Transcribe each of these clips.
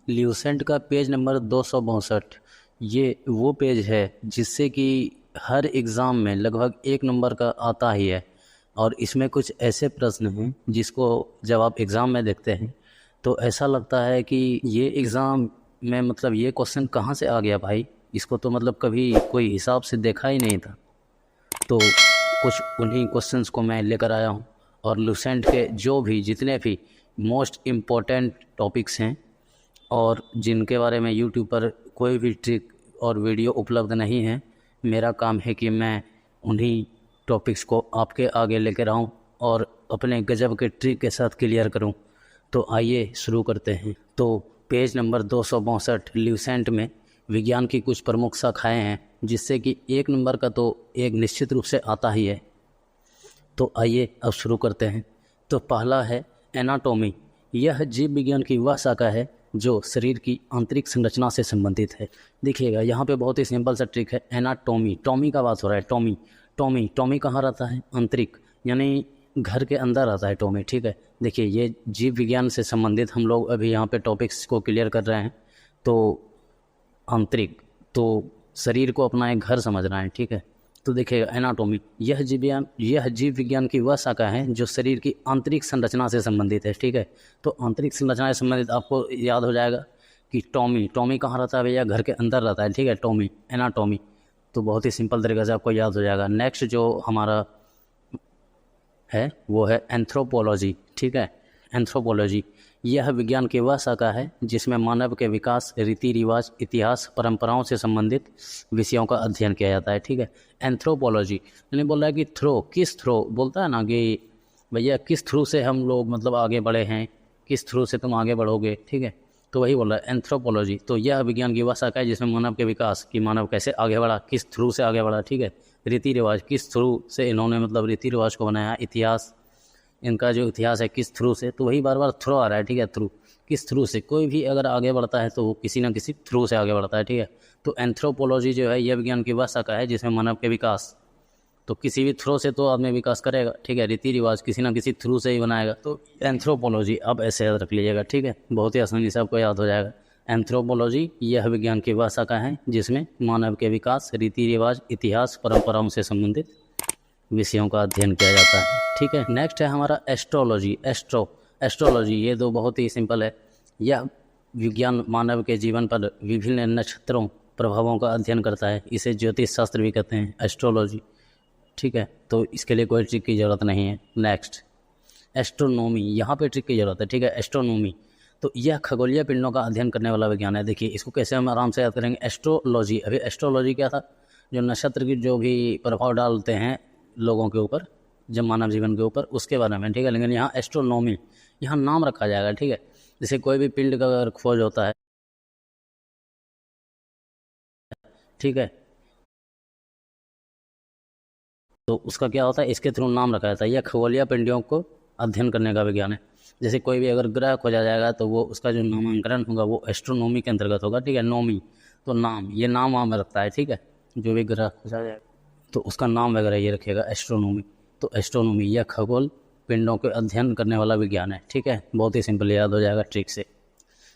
Lucent का page number 262 ये वो पेज है जिससे कि हर एग्ज़ाम में लगभग 1 नंबर का आता ही है। और इसमें कुछ ऐसे प्रश्न हैं जिसको जब आप एग्ज़ाम में देखते हैं तो ऐसा लगता है कि ये एग्ज़ाम में मतलब ये क्वेश्चन कहाँ से आ गया भाई, इसको तो मतलब कभी कोई हिसाब से देखा ही नहीं था। तो कुछ उन्हीं क्वेश्चंस को मैं लेकर आया हूँ और लूसेंट के जो भी जितने भी मोस्ट इम्पोर्टेंट टॉपिक्स हैं और जिनके बारे में यूट्यूब पर कोई भी ट्रिक और वीडियो उपलब्ध नहीं है, मेरा काम है कि मैं उन्हीं टॉपिक्स को आपके आगे लेकर आऊँ और अपने गजब के ट्रिक के साथ क्लियर करूँ। तो आइए शुरू करते हैं। तो पेज नंबर 262 ल्यूसेंट में विज्ञान की कुछ प्रमुख शाखाएँ हैं जिससे कि 1 नंबर का तो एक निश्चित रूप से आता ही है। तो आइए अब शुरू करते हैं। तो पहला है एनाटॉमी। यह जीव विज्ञान की वह शाखा है जो शरीर की आंतरिक संरचना से संबंधित है। देखिएगा यहाँ पे बहुत ही सिंपल सा ट्रिक है। एनाटॉमी, टॉमी का बात हो रहा है। टॉमी टॉमी टॉमी कहाँ रहता है? आंतरिक, यानी घर के अंदर रहता है टॉमी। ठीक है, देखिए ये जीव विज्ञान से संबंधित हम लोग अभी यहाँ पे टॉपिक्स को क्लियर कर रहे हैं। तो आंतरिक, तो शरीर को अपना एक घर समझ रहे हैं। ठीक है, तो देखिएगा एनाटॉमी, यह जीव विज्ञान की वह शाखा है जो शरीर की आंतरिक संरचना से संबंधित है। ठीक है, तो आंतरिक संरचना से संबंधित आपको याद हो जाएगा कि टॉमी कहाँ रहता है भैया? घर के अंदर रहता है। ठीक है, टॉमी, एनाटॉमी, तो बहुत ही सिंपल तरीके से आपको याद हो जाएगा। नेक्स्ट जो हमारा है वो है एंथ्रोपोलॉजी। ठीक है, एंथ्रोपोलॉजी यह विज्ञान की वह शाखा है जिसमें मानव के विकास, रीति रिवाज, इतिहास, परंपराओं से संबंधित विषयों का अध्ययन किया जाता है। ठीक है, एंथ्रोपोलॉजी यानी बोल रहा है कि किस थ्रो बोलता है ना कि भैया किस थ्रू से हम लोग मतलब आगे बढ़े हैं, किस थ्रू से तुम आगे बढ़ोगे। ठीक है, तो वही बोल रहा है एंथ्रोपोलॉजी। तो यह विज्ञान की वह शाखा है जिसमें मानव के विकास की, मानव कैसे आगे बढ़ा, किस थ्रू से आगे बढ़ा। ठीक है, रीति रिवाज, किस थ्रू से इन्होंने मतलब रीति रिवाज को बनाया, इतिहास, इनका जो इतिहास है किस थ्रू से, तो वही बार बार थ्रू आ रहा है। ठीक है, थ्रू, किस थ्रू से, कोई भी अगर आगे बढ़ता है तो वो किसी न किसी थ्रू से आगे बढ़ता है। ठीक है, तो एंथ्रोपोलॉजी जो है यह विज्ञान की वह शाखा है जिसमें मानव के विकास, तो किसी भी थ्रू से तो आदमी विकास करेगा। ठीक है, रीति रिवाज किसी न किसी थ्रू से ही बनाएगा। तो एंथ्रोपोलॉजी अब ऐसे याद रख लीजिएगा। ठीक है, बहुत ही आसानी से आपको याद हो जाएगा। एंथ्रोपोलॉजी यह विज्ञान की वह शाखा है जिसमें मानव के विकास, रीति रिवाज, इतिहास, परंपराओं से संबंधित विषयों का अध्ययन किया जाता है। ठीक है, नेक्स्ट है हमारा एस्ट्रोलॉजी। एस्ट्रोलॉजी ये तो बहुत ही सिंपल है। यह विज्ञान मानव के जीवन पर विभिन्न नक्षत्रों प्रभावों का अध्ययन करता है। इसे ज्योतिष शास्त्र भी कहते हैं, एस्ट्रोलॉजी। ठीक है, तो इसके लिए कोई ट्रिक की ज़रूरत नहीं है। नेक्स्ट एस्ट्रोनॉमी, यहाँ पे ट्रिक की ज़रूरत है। ठीक है, एस्ट्रोनॉमी तो यह खगोलीय पिंडों का अध्ययन करने वाला विज्ञान है। देखिए इसको कैसे हम आराम से याद करेंगे। एस्ट्रोलॉजी, अभी एस्ट्रोलॉजी क्या था? जो नक्षत्र की जो भी प्रभाव डालते हैं लोगों के ऊपर, जब मानव जीवन के ऊपर, उसके बारे में। ठीक है, लेकिन यहाँ एस्ट्रोनॉमी, यहाँ नाम रखा जाएगा। ठीक है, जैसे कोई भी पिंड का अगर खोज होता है, ठीक है, तो उसका क्या होता है, इसके थ्रू नाम रखा जाता है। यह खगोलीय पिंडियों को अध्ययन करने का विज्ञान है। जैसे कोई भी अगर ग्रह खोजा जाएगा तो वो उसका जो नामांकन होगा वो एस्ट्रोनॉमी के अंतर्गत होगा। ठीक है, नॉमी तो नाम, ये नाम वहाँ में रखता है। ठीक है, जो भी ग्रह खोजा जाएगा तो उसका नाम वगैरह ये रखेगा एस्ट्रोनॉमी। तो एस्ट्रोनॉमी यह खगोल पिंडों के अध्ययन करने वाला विज्ञान है। ठीक है, बहुत ही सिंपल याद हो जाएगा ट्रिक से।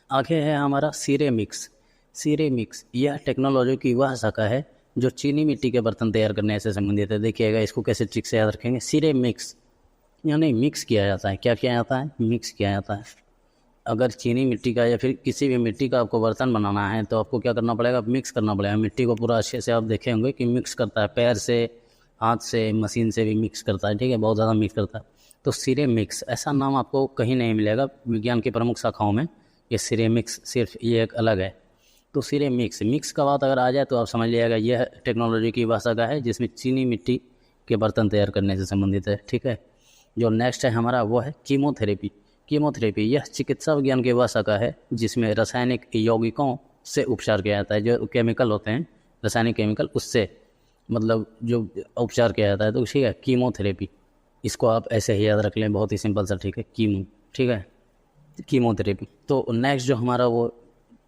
आगे है हमारा सिरेमिक्स। सिरेमिक्स यह टेक्नोलॉजी की वह शाखा है जो चीनी मिट्टी के बर्तन तैयार करने से संबंधित है। देखिएगा इसको कैसे ट्रिक से याद रखेंगे। सिरेमिक्स यानी मिक्स किया जाता है। क्या किया जाता है? मिक्स किया जाता है। अगर चीनी मिट्टी का या फिर किसी भी मिट्टी का आपको बर्तन बनाना है तो आपको क्या करना पड़ेगा? मिक्स करना पड़ेगा। मिट्टी को पूरा अच्छे से आप देखे होंगे कि मिक्स करता है, पैर से, हाथ से, मशीन से भी मिक्स करता है। ठीक है, बहुत ज़्यादा मिक्स करता है। तो सिरेमिक्स ऐसा नाम आपको कहीं नहीं मिलेगा विज्ञान की प्रमुख शाखाओं में। ये सिरेमिक्स सिर्फ ये एक अलग है। तो सिरेमिक्स, मिक्स का बात अगर आ जाए तो आप समझ लीजिएगा यह टेक्नोलॉजी की वह शाखा है जिसमें चीनी मिट्टी के बर्तन तैयार करने से संबंधित है। ठीक है, जो नेक्स्ट है हमारा वो है कीमोथेरेपी। कीमोथेरेपी यह चिकित्सा विज्ञान की वह शाखा है जिसमें रासायनिक यौगिकों से उपचार किया जाता है। जो केमिकल होते हैं, रासायनिक केमिकल, उससे मतलब जो उपचार किया जाता है। तो ठीक है, कीमोथेरेपी, इसको आप ऐसे ही याद रख लें, बहुत ही सिंपल सा। ठीक है, कीमो, ठीक है, कीमोथेरेपी। तो नेक्स्ट जो हमारा वो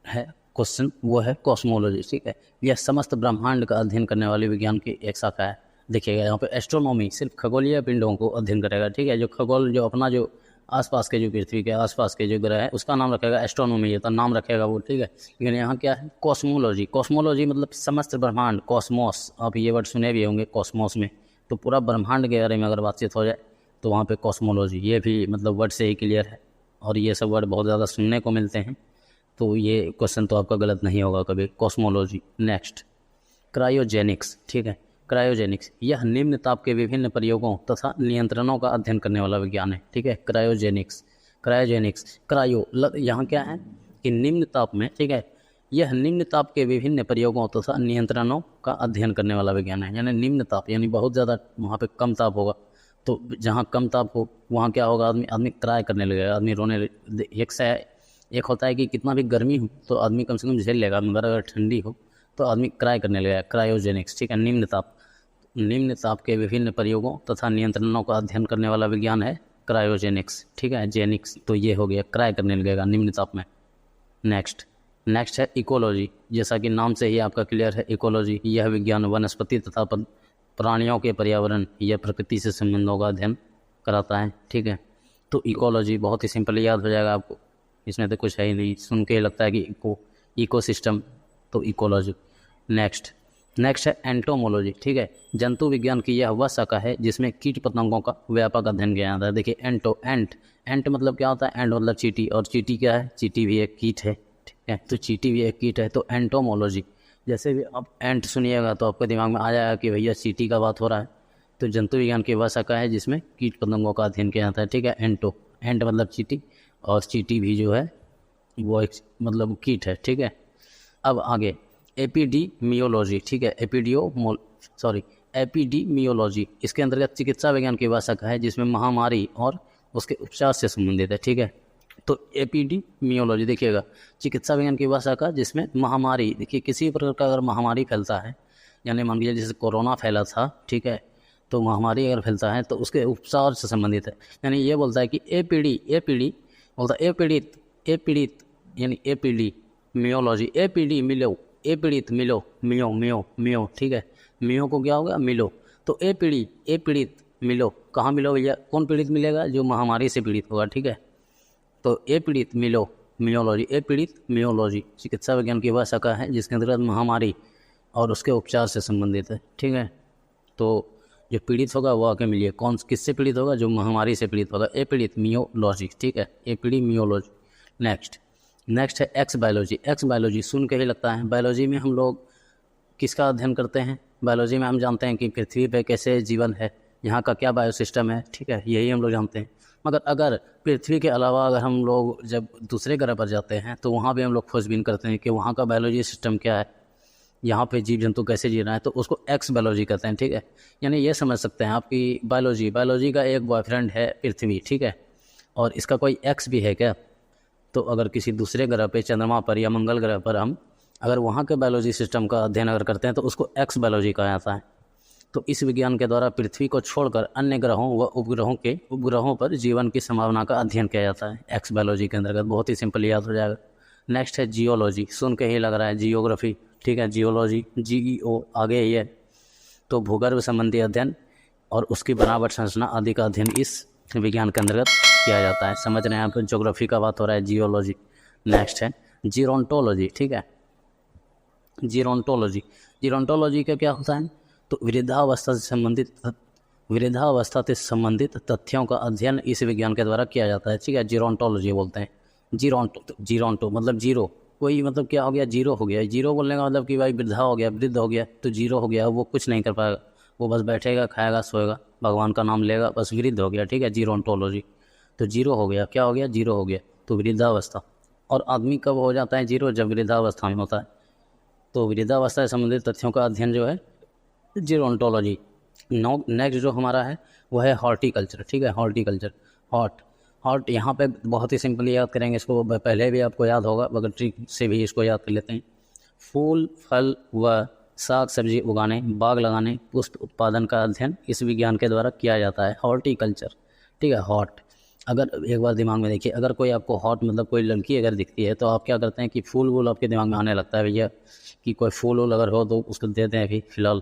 है क्वेश्चन वो है कॉस्मोलॉजी। ठीक है, यह समस्त ब्रह्मांड का अध्ययन करने वाली विज्ञान की एक शाखा है। देखिएगा यहाँ पे एस्ट्रोनॉमी सिर्फ खगोलीय पिंडों को अध्ययन करेगा। ठीक है, जो खगोल, जो अपना जो आसपास के जो पृथ्वी के आसपास के जो ग्रह है उसका नाम रखेगा, एस्ट्रोनॉमी है तो नाम रखेगा वो, ठीक है। लेकिन यहाँ क्या है, कॉस्मोलॉजी। कॉस्मोलॉजी मतलब समस्त ब्रह्मांड, कॉस्मोस, आप ये वर्ड सुने भी होंगे कॉस्मोस में, तो पूरा ब्रह्मांड के बारे में अगर बातचीत हो जाए तो वहाँ पे कॉस्मोलॉजी, ये भी मतलब वर्ड से ही क्लियर है। और ये सब वर्ड बहुत ज़्यादा सुनने को मिलते हैं, तो ये क्वेश्चन तो आपका गलत नहीं होगा कभी, कॉस्मोलॉजी। नेक्स्ट, क्रायोजेनिक्स, ठीक है। क्रायोजेनिक्स यह निम्न ताप के विभिन्न प्रयोगों तथा नियंत्रणों का अध्ययन करने वाला विज्ञान है, ठीक है। क्रायोजेनिक्स, क्रायोजेनिक्स, क्रायो यहाँ क्या है कि निम्न ताप में, ठीक है, यह निम्न ताप के विभिन्न प्रयोगों तथा नियंत्रणों का अध्ययन करने वाला विज्ञान है। यानी निम्न ताप यानी बहुत ज़्यादा वहाँ पे कम ताप होगा, तो जहाँ कम ताप हो वहाँ क्या होगा, आदमी क्राय करने लगेगा, आदमी रोने। एक होता है कि कितना भी गर्मी हो तो आदमी कम से कम झेल लेगा, मगर अगर ठंडी हो तो आदमी क्राय करने लगेगा, क्रायोजेनिक्स, ठीक है। निम्न ताप के विभिन्न प्रयोगों तथा नियंत्रणों का अध्ययन करने वाला विज्ञान है क्रायोजेनिक्स, ठीक है। जेनिक्स तो ये हो गया, क्राय करने लगेगा निम्न ताप में। नेक्स्ट है इकोलॉजी। जैसा कि नाम से ही आपका क्लियर है, इकोलॉजी यह विज्ञान वनस्पति तथा प्राणियों के पर्यावरण या प्रकृति से संबंधों का अध्ययन कराता है, ठीक है। तो इकोलॉजी बहुत ही सिंपल याद हो जाएगा आपको, इसमें तो कुछ है ही नहीं, सुन के लगता है कि इकोसिस्टम, तो इकोलॉजी। नेक्स्ट है एंटोमोलॉजी, ठीक है। जंतु विज्ञान की यह वह शाखा है जिसमें कीट पतंगों का व्यापक अध्ययन किया जाता है। देखिए एंट मतलब क्या होता है, एंट मतलब चींटी, और चींटी क्या है, चींटी भी एक कीट है, ठीक है। तो चींटी भी एक कीट है, तो एंटोमोलॉजी। जैसे भी आप एंट सुनिएगा तो आपके दिमाग में आ जाएगा कि भैया चींटी का बात हो रहा है, तो जंतु विज्ञान की वह शाखा है जिसमें कीट पतंगों का अध्ययन किया जाता है, ठीक है। एंट मतलब चींटी, और चींटी भी जो है वो एक मतलब कीट है, ठीक है। अब आगे एपिडीमियोलॉजी, ठीक है। एपिडीमियोलॉजी इसके अंतर्गत चिकित्सा विज्ञान की वह शाखा है जिसमें महामारी और उसके उपचार से संबंधित है, ठीक है। तो एपिडीमियोलॉजी देखिएगा, चिकित्सा विज्ञान की वह शाखा जिसमें महामारी, देखिए किसी प्रकार का अगर महामारी फैलता है, यानी मान लीजिए जैसे कोरोना फैला था, ठीक है, तो महामारी अगर फैलता है तो उसके उपचार से संबंधित है। यानी ये बोलता है कि एपीडी बोलता है एपीड़ित यानी एपिडीमियोलॉजी, एपीड़ित मिलो, ठीक है। मियो को क्या होगा, मिलो, तो एपीड़ित मिलो, कहाँ मिलो भैया, कौन पीड़ित मिलेगा, जो महामारी से पीड़ित होगा, ठीक है। तो एपीड़ित मियोलॉजी चिकित्सा विज्ञान की वह शाखा है जिसके अंतर्गत महामारी और उसके उपचार से संबंधित है, ठीक है। तो जो पीड़ित होगा वो आके मिलिए, कौन किससे पीड़ित होगा, जो महामारी से पीड़ित होगा, एपिडीमियोलॉजी, ठीक है, एपिडीमियोलॉजी। नेक्स्ट है एक्स बायोलॉजी सुन के ही लगता है, बायोलॉजी में हम लोग किसका अध्ययन करते हैं, बायोलॉजी में हम जानते हैं कि पृथ्वी पे कैसे जीवन है, यहाँ का क्या बायोसिस्टम है, ठीक है, यही हम लोग जानते हैं। मगर अगर पृथ्वी के अलावा अगर हम लोग जब दूसरे ग्रह पर जाते हैं तो वहाँ भी हम लोग खोजबीन करते हैं कि वहाँ का बायोलॉजी सिस्टम क्या है, यहाँ पे जीव जंतु कैसे जी रहा है, तो उसको एक्स बायोलॉजी कहते हैं, ठीक है। यानी ये समझ सकते हैं आपकी बायोलॉजी का एक बॉयफ्रेंड है पृथ्वी, ठीक है, और इसका कोई एक्स भी है क्या, तो अगर किसी दूसरे ग्रह पे, चंद्रमा पर या मंगल ग्रह पर हम अगर वहाँ के बायोलॉजी सिस्टम का अध्ययन अगर करते हैं तो उसको एक्स बायोलॉजी कहा जाता है। तो इस विज्ञान के द्वारा पृथ्वी को छोड़कर अन्य ग्रहों व उपग्रहों पर जीवन की संभावना का अध्ययन किया जाता है एक्स बायोलॉजी के अंतर्गत, बहुत ही सिंपल याद हो जाएगा। नेक्स्ट है जियोलॉजी, सुन के ही लग रहा है जियोग्राफी, ठीक है, जियोलॉजी GEO आगे ही है। तो भूगर्भ संबंधी अध्ययन और उसकी बनावट, संरचना आदि का अध्ययन इस विज्ञान के अंतर्गत किया जाता है। समझ रहे हैं आप, ज्योग्राफी का बात हो रहा है, जियोलॉजी। नेक्स्ट है जीरोंटोलॉजी, ठीक है, जीरोंटोलॉजी का क्या होता है, तो वृद्धावस्था से संबंधित तथ्यों का अध्ययन इस विज्ञान के द्वारा किया जाता है, ठीक है, जीरोंटोलॉजी बोलते हैं। जीरोंटो मतलब जीरो, कोई मतलब क्या हो गया, जीरो हो गया, जीरो बोलने का मतलब कि भाई वृद्ध हो गया, तो जीरो हो गया, वो कुछ नहीं कर पाएगा, वो बस बैठेगा, खाएगा, सोएगा, भगवान का नाम लेगा, बस वृद्ध हो गया, ठीक है, जीरोंटोलॉजी। तो जीरो हो गया, क्या हो गया, जीरो हो गया, तो वृद्धावस्था। और आदमी कब हो जाता है जीरो, जब वृद्धावस्था में होता है। तो वृद्धावस्था से संबंधित तथ्यों का अध्ययन जो है जीरोंटोलॉजी। नेक्स्ट जो हमारा है वो है हॉर्टिकल्चर, ठीक है, हॉर्टिकल्चर। हॉट यहाँ पे बहुत ही सिंपली याद करेंगे इसको, पहले भी आपको याद होगा मगर ट्रिक से भी इसको याद कर लेते हैं। फूल, फल व साग सब्जी उगाने, बाग लगाने, पुष्प उत्पादन का अध्ययन इस विज्ञान के द्वारा किया जाता है, हॉर्टिकल्चर, ठीक है। हॉट, अगर एक बार दिमाग में देखिए, अगर कोई आपको हॉट मतलब कोई लड़की अगर दिखती है तो आप क्या करते हैं कि फूल वूल आपके दिमाग में आने लगता है भैया, कि कोई फूल वूल अगर हो तो उसको देते हैं अभी फिलहाल,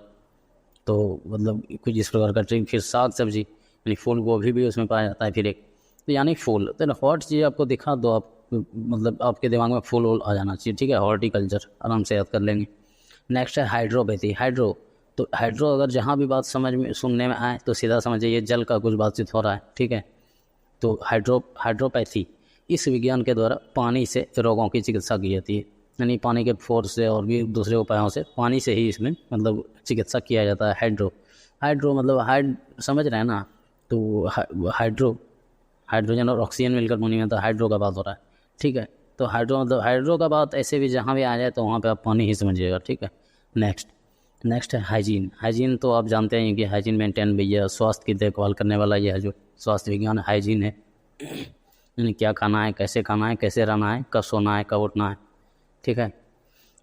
तो मतलब कुछ इस प्रकार का ट्रिक। फिर साग सब्जी यानी फूल गोभी भी उसमें पाया जाता है, फिर एक तो यानी फूल, तो हॉट चीज़ आपको दिखा दो, आप मतलब आपके दिमाग में फूल आ जाना चाहिए, ठीक है। हॉर्टिकल्चर आराम से याद कर लेंगे। नेक्स्ट है हाइड्रोपैथी। हाइड्रो, तो हाइड्रो अगर जहाँ भी बात समझ में सुनने में आए तो सीधा समझिए ये जल का कुछ बातचीत हो रहा है, ठीक है। तो हाइड्रोपैथी इस विज्ञान के द्वारा पानी से रोगों की चिकित्सा की जाती है, यानी पानी के फोर्स से और भी दूसरे उपायों से पानी से ही इसमें मतलब चिकित्सा किया जाता है। हाइड्रो मतलब समझ रहे हैं ना। तो हाइड्रोजन और ऑक्सीजन मिलकर पानी में, तो हाइड्रो का बात हो रहा है, ठीक है। तो हाइड्रो का बात ऐसे भी जहाँ भी आ जाए तो वहाँ पे आप पानी ही समझिएगा, ठीक है। नेक्स्ट है हाइजीन तो आप जानते हैं कि हाइजीन मेंटेन भैया स्वास्थ्य की देखभाल करने वाला यह जो स्वास्थ्य विज्ञान हाइजीन है, यानी क्या खाना है, कैसे रहना है, कब सोना है, कब उठना है, ठीक है।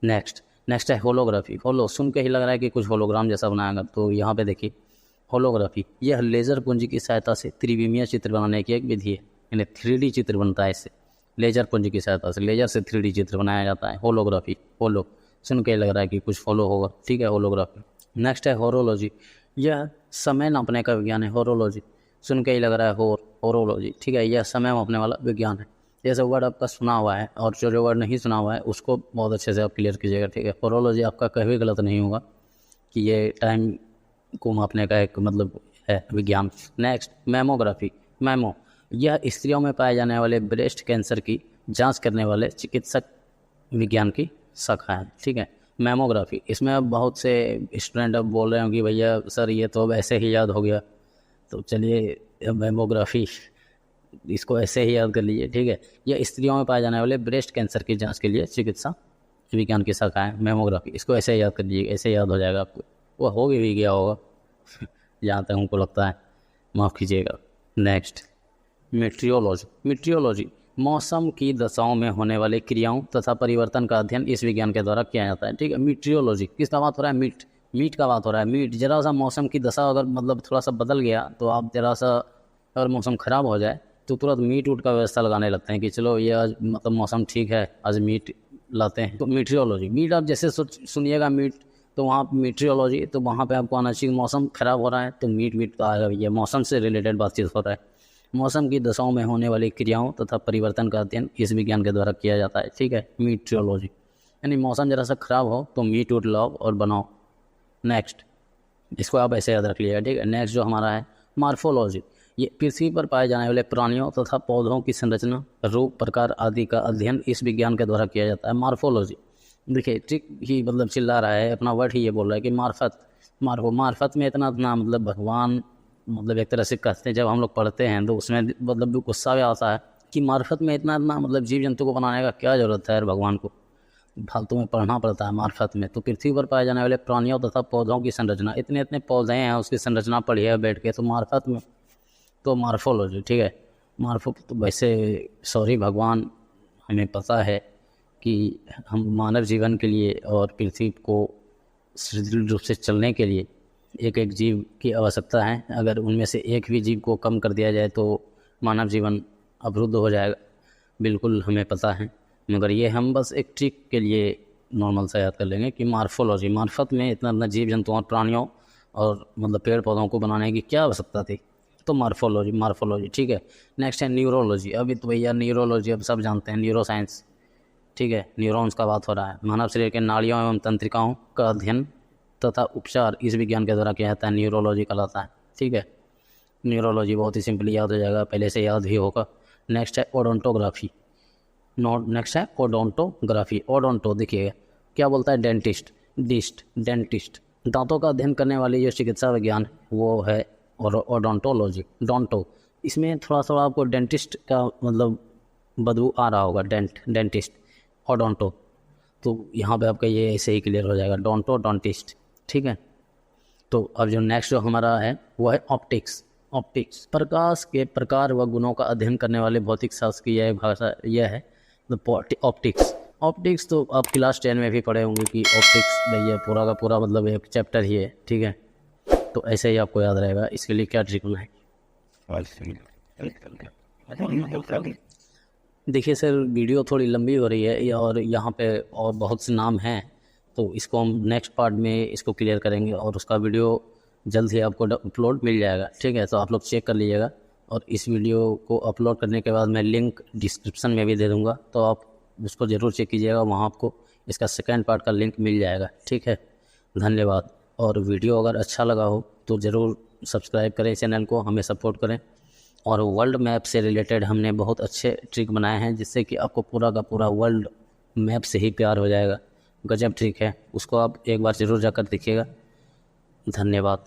नेक्स्ट है होलोग्राफी। सुन के ही लग रहा है कि कुछ होलोग्राम जैसा बनाएगा, तो यहाँ पे देखिए होलोग्राफी यह लेज़र पुंज की सहायता से त्रिविमीय चित्र बनाने की एक विधि है, यानी 3D चित्र बनता है इससे, लेज़र पुंज की सहायता से लेज़र से 3D चित्र बनाया जाता है। होलोग्राफी, सुन के लग रहा है कि कुछ फॉलो होगा, ठीक है, होलोग्राफी। नेक्स्ट है होरोलॉजी, यह समय नापने का विज्ञान है। होरोलॉजी सुन के ही लग रहा है होरोलॉजी, ठीक है, यह समय मापने वाला विज्ञान है। जैसे वर्ड आपका सुना हुआ है और जो वर्ड नहीं सुना हुआ है उसको बहुत अच्छे से आप क्लियर कीजिएगा, ठीक है। होरोलॉजी आपका कभी गलत नहीं होगा कि ये टाइम को मापने का एक मतलब है विज्ञान। Next mammography. यह स्त्रियों में पाए जाने वाले ब्रेस्ट कैंसर की जांच करने वाले चिकित्सक विज्ञान की शाखा है, ठीक है। मैमोग्राफी, इसमें अब बहुत से स्टूडेंट अब बोल रहे हो कि भैया सर ये तो अब ऐसे ही याद हो गया, तो चलिए मैमोग्राफी इसको ऐसे ही याद कर लीजिए, ठीक है। यह स्त्रियों में पाए जाने वाले ब्रेस्ट कैंसर की जांच के लिए चिकित्सा विज्ञान की शाखा है मैमोग्राफी, इसको ऐसे याद कर लीजिए, ऐसे याद हो जाएगा आपको, वो हो भी गया होगा जहाँ तक हमको लगता है, माफ़ कीजिएगा। नेक्स्ट मीट्रियोलॉजी मौसम की दशाओं में होने वाली क्रियाओं तथा परिवर्तन का अध्ययन इस विज्ञान के द्वारा किया जाता है, ठीक है। मीट्रियोलॉजी किसका बात हो रहा है, मीट का बात हो रहा है। मीट जरा सा मौसम की दशा अगर मतलब थोड़ा सा बदल गया तो आप जरा सा अगर मौसम ख़राब हो जाए तो तुरंत मीट उट का व्यवस्था लगाने लगते हैं कि चलो ये आज मतलब मौसम ठीक है, आज मीट लाते हैं। तो मीट्रियोलॉजी, मीट आप जैसे सुनिएगा मीट, तो वहाँ मीट्रियोलॉजी, तो वहाँ पे आपको आना चाहिए मौसम ख़राब हो रहा है तो मीट तो आएगा भैया, मौसम से रिलेटेड बातचीत हो रहा है। मौसम की दशाओं में होने वाली क्रियाओं तथा परिवर्तन का अध्ययन इस विज्ञान के द्वारा किया जाता है, ठीक है। मीट्रियोलॉजी यानी मौसम जरा सा ख़राब हो तो मीट उट लाओ और बनाओ। नेक्स्ट, इसको आप ऐसे याद रख लीजिए, ठीक है। नेक्स्ट जो हमारा है मार्फोलॉजी, ये पृथ्वी पर पाए जाने वाले प्राणियों तथा पौधों की संरचना, रूप, प्रकार आदि का अध्ययन इस विज्ञान के द्वारा किया जाता है। मार्फोलॉजी देखिए ट्रिक ही मतलब चिल्ला रहा है, अपना वर्ड ही ये बोल रहा है कि मार्फत में इतना मतलब भगवान मतलब एक तरह से कहते हैं, जब हम लोग पढ़ते हैं तो उसमें मतलब गुस्सा भी आता है कि मार्फत में इतना मतलब जीव जंतु को बनाने का क्या ज़रूरत है यार, भगवान को फालतू में पढ़ना पड़ता है मार्फत में। तो पृथ्वी पर पाए जाने वाले प्राणियों तथा पौधों की संरचना, इतने पौधे हैं उसकी संरचना पढ़ी है बैठ के, तो मार्फत में तो मार्फोलॉजी, ठीक है। तो वैसे सॉरी भगवान, हमें पता है कि हम मानव जीवन के लिए और पृथ्वी को सुदृढ़ रूप से चलने के लिए एक एक जीव की आवश्यकता है। अगर उनमें से एक भी जीव को कम कर दिया जाए तो मानव जीवन अवरुद्ध हो जाएगा, बिल्कुल हमें पता है। मगर ये हम बस एक ट्रिक के लिए नॉर्मल सा याद कर लेंगे कि मार्फोलॉजी, मार्फत में इतना जीव जंतुओं और प्राणियों और मतलब पेड़ पौधों को बनाने की क्या आवश्यकता थी, तो मार्फोलॉजी, ठीक है। नेक्स्ट है न्यूरोलॉजी। अभी तो भैया न्यूरोलॉजी अब सब जानते हैं, न्यूरो साइंस, ठीक है, न्यूरॉन्स का बात हो रहा है। मानव शरीर के नाड़ियों एवं तंत्रिकाओं का अध्ययन तथा उपचार इस विज्ञान के द्वारा किया जाता है, न्यूरोलॉजी कहलाता है, ठीक है। न्यूरोलॉजी बहुत ही सिंपली याद हो जाएगा, पहले से याद ही होगा। नेक्स्ट है ओडोंटोग्राफी। ओडोंटो देखिएगा क्या बोलता है, डेंटिस्ट दांतों का अध्ययन करने वाली जो चिकित्सा विज्ञान वो है ओडोंटोलॉजी। डोंटो, इसमें थोड़ा थोड़ा आपको डेंटिस्ट का मतलब बदबू आ रहा होगा, डेंटिस्ट, ओडोंटो, तो यहाँ पे आपका ये ऐसे ही क्लियर हो जाएगा, डोंटिस्ट, ठीक है। तो अब जो नेक्स्ट जो हमारा है वो है ऑप्टिक्स। प्रकाश के प्रकार व गुणों का अध्ययन करने वाले भौतिक शास्त्र की यह भाषा यह है ऑप्टिक्स। तो आप क्लास 10 में भी पढ़े होंगे कि ऑप्टिक्स भैया पूरा का पूरा मतलब एक चैप्टर ही है, ठीक है। तो ऐसे ही आपको याद रहेगा, इसके लिए क्या ट्रिक है। देखिए सर वीडियो थोड़ी लंबी हो रही है और यहाँ पे और बहुत से नाम हैं, तो इसको हम नेक्स्ट पार्ट में इसको क्लियर करेंगे और उसका वीडियो जल्द ही आपको अपलोड मिल जाएगा, ठीक है। तो आप लोग चेक कर लीजिएगा और इस वीडियो को अपलोड करने के बाद मैं लिंक डिस्क्रिप्शन में भी दे दूँगा, तो आप उसको ज़रूर चेक कीजिएगा, वहाँ आपको इसका सेकंड पार्ट का लिंक मिल जाएगा। ठीक है, धन्यवाद। और वीडियो अगर अच्छा लगा हो तो ज़रूर सब्सक्राइब करें चैनल को, हमें सपोर्ट करें। और वर्ल्ड मैप से रिलेटेड हमने बहुत अच्छे ट्रिक बनाए हैं, जिससे कि आपको पूरा का पूरा वर्ल्ड मैप से ही प्यार हो जाएगा। गजब ट्रिक है, उसको आप एक बार ज़रूर जाकर देखिएगा। धन्यवाद।